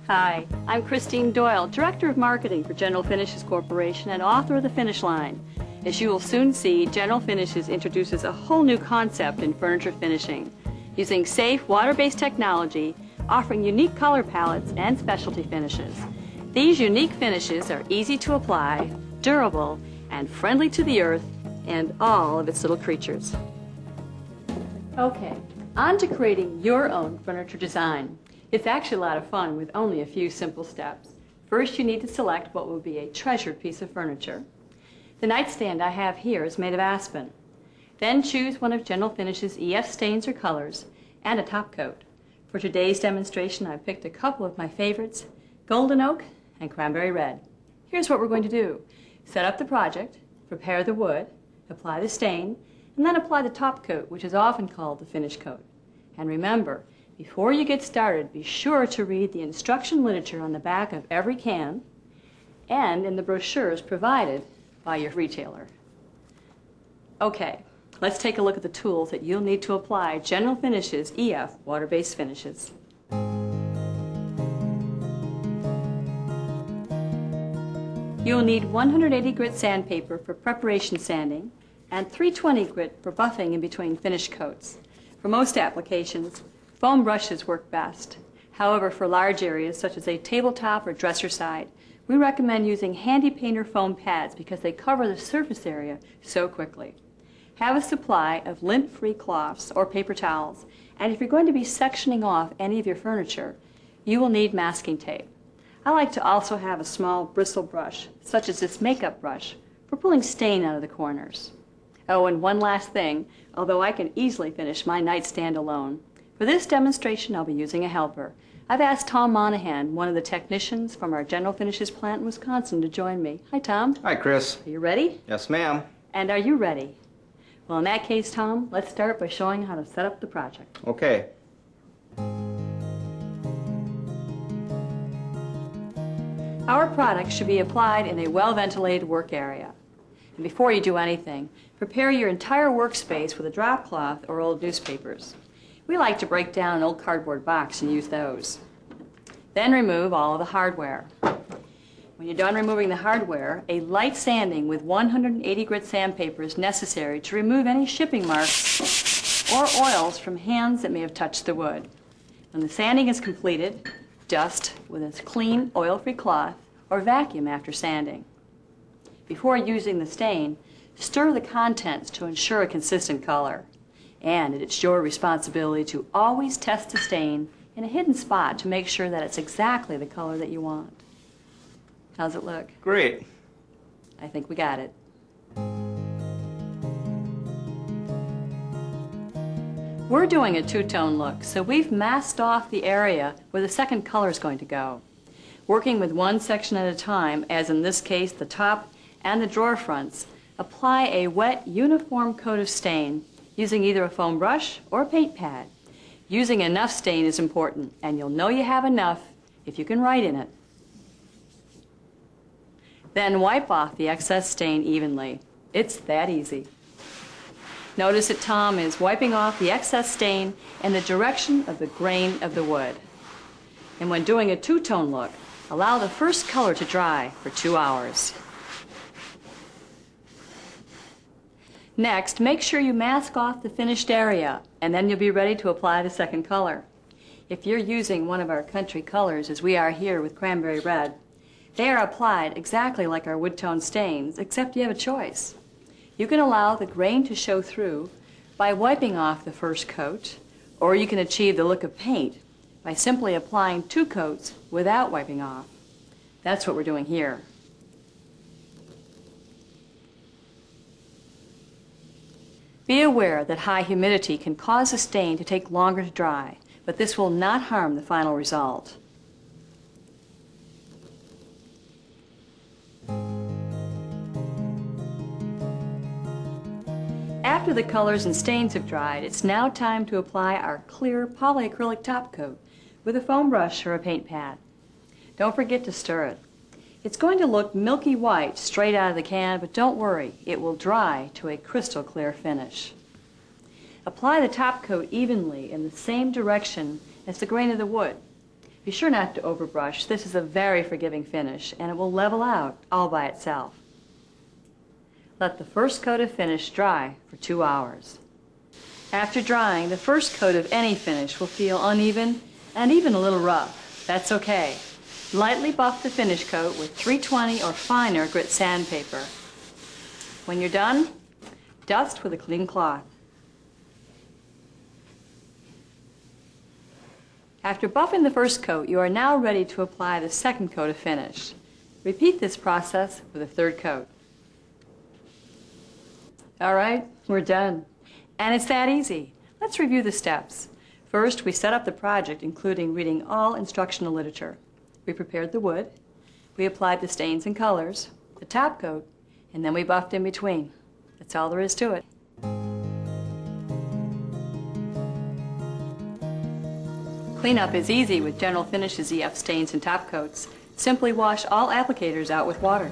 Hi, I'm Christine Doyle, Director of Marketing for General Finishes Corporation and author of The Finish Line. As you will soon see, General Finishes introduces a whole new concept in furniture finishing, using safe, water-based technology, offering unique color palettes and specialty finishes. These unique finishes are easy to apply, durable, and friendly to the earth and all of its little creatures. Okay, on to creating your own furniture design. It's actually a lot of fun with only a few simple steps. First, you need to select what will be a treasured piece of furniture. The nightstand I have here is made of aspen. Then choose one of General Finishes EF stains or colors and a top coat. For today's demonstration, I've picked a couple of my favorites, golden oak and cranberry red. Here's what we're going to do. Set up the project, prepare the wood, apply the stain, and then apply the top coat, which is often called the finish coat. And remember, before you get started, be sure to read the instruction literature on the back of every can and in the brochures provided by your retailer. Okay, let's take a look at the tools that you'll need to apply General Finishes EF water-based finishes. You'll need 180 grit sandpaper for preparation sanding and 320 grit for buffing in between finish coats. For most applications, foam brushes work best. However, for large areas such as a tabletop or dresser side, we recommend using Handy Painter foam pads because they cover the surface area so quickly. Have a supply of lint-free cloths or paper towels, and if you're going to be sectioning off any of your furniture, you will need masking tape. I like to also have a small bristle brush, such as this makeup brush, for pulling stain out of the corners. Oh, and one last thing, although I can easily finish my nightstand alone, for this demonstration, I'll be using a helper. I've asked Tom Monahan, one of the technicians from our General Finishes plant in Wisconsin, to join me. Hi, Tom. Hi, Chris. Are you ready? Yes, ma'am. And are you ready? Well, in that case, Tom, let's start by showing how to set up the project. Okay. Our product should be applied in a well-ventilated work area. And before you do anything, prepare your entire workspace with a drop cloth or old newspapers. We like to break down an old cardboard box and use those. Then remove all of the hardware. When you're done removing the hardware, a light sanding with 180 grit sandpaper is necessary to remove any shipping marks or oils from hands that may have touched the wood. When the sanding is completed, dust with a clean, oil-free cloth or vacuum after sanding. Before using the stain, stir the contents to ensure a consistent color. And it's your responsibility to always test the stain in a hidden spot to make sure that it's exactly the color that you want. How's it look? Great. I think we got it. We're doing a two-tone look, so we've masked off the area where the second color is going to go. Working with one section at a time, as in this case the top and the drawer fronts, apply a wet, uniform coat of stain using either a foam brush or a paint pad. Using enough stain is important, and you'll know you have enough if you can write in it. Then wipe off the excess stain evenly. It's that easy. Notice that Tom is wiping off the excess stain in the direction of the grain of the wood. And when doing a two-tone look, allow the first color to dry for 2 hours. Next, make sure you mask off the finished area, and then you'll be ready to apply the second color. If you're using one of our country colors, as we are here with cranberry red, they are applied exactly like our wood tone stains, except you have a choice. You can allow the grain to show through by wiping off the first coat, or you can achieve the look of paint by simply applying 2 coats without wiping off. That's what we're doing here. Be aware that high humidity can cause a stain to take longer to dry, but this will not harm the final result. After the colors and stains have dried, it's now time to apply our clear polyacrylic top coat with a foam brush or a paint pad. Don't forget to stir it. It's going to look milky white straight out of the can, but don't worry, it will dry to a crystal clear finish. Apply the top coat evenly in the same direction as the grain of the wood. Be sure not to overbrush. This is a very forgiving finish, and it will level out all by itself. Let the first coat of finish dry for 2 hours. After drying, the first coat of any finish will feel uneven and even a little rough. That's okay. Lightly buff the finish coat with 320 or finer grit sandpaper. When you're done, dust with a clean cloth. After buffing the first coat, you are now ready to apply the second coat of finish. Repeat this process with a third coat. All right, we're done. And it's that easy. Let's review the steps. First, we set up the project, including reading all instructional literature. We prepared the wood, we applied the stains and colors, the top coat, and then we buffed in between. That's all there is to it. Cleanup is easy with General Finishes EF stains and top coats. Simply wash all applicators out with water.